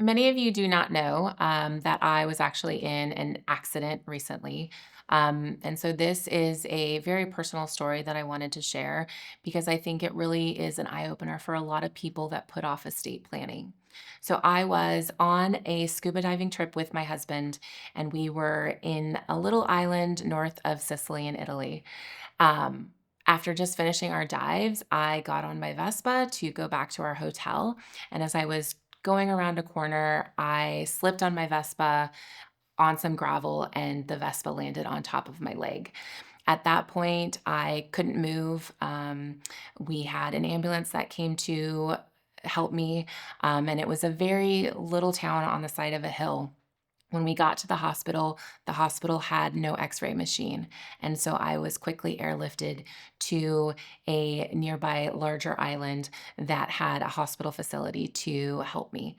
many of you do not know that I was actually in an accident recently. And so this is a very personal story that I wanted to share because I think it really is an eye opener for a lot of people that put off estate planning. So I was on a scuba diving trip with my husband, and we were in a little island north of Sicily in Italy. Um, After just finishing our dives, I got on my Vespa to go back to our hotel. And as I was going around a corner, I slipped on my Vespa on some gravel, and the Vespa landed on top of my leg. At that point, I couldn't move. We had an ambulance that came to help me, and it was a very little town on the side of a hill. When we got to the hospital had no x-ray machine. And so I was quickly airlifted to a nearby larger island that had a hospital facility to help me.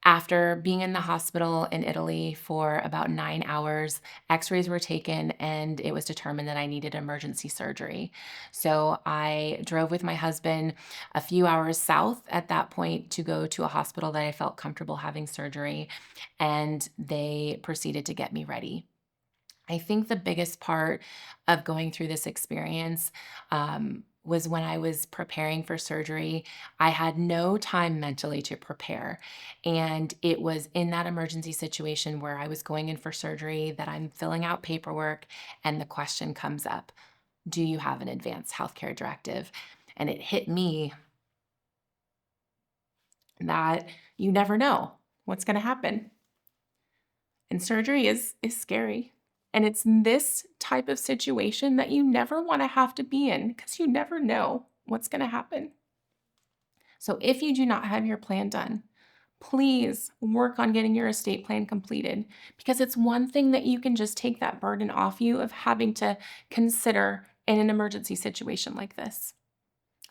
After being in the hospital in Italy for about 9 hours, x rays were taken and it was determined that I needed emergency surgery. So I drove with my husband a few hours south at that point to go to a hospital that I felt comfortable having surgery, and they proceeded to get me ready. I think the biggest part of going through this experience was when I was preparing for surgery. I had no time mentally to prepare. And it was in that emergency situation where I was going in for surgery that I'm filling out paperwork, and the question comes up: do you have an advanced healthcare directive? And it hit me that you never know what's going to happen. And surgery is scary. And it's this type of situation that you never want to have to be in because you never know what's going to happen. So if you do not have your plan done, please work on getting your estate plan completed, because it's one thing that you can just take that burden off you of having to consider in an emergency situation like this.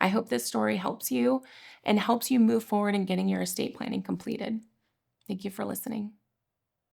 I hope this story helps you and helps you move forward in getting your estate planning completed. Thank you for listening.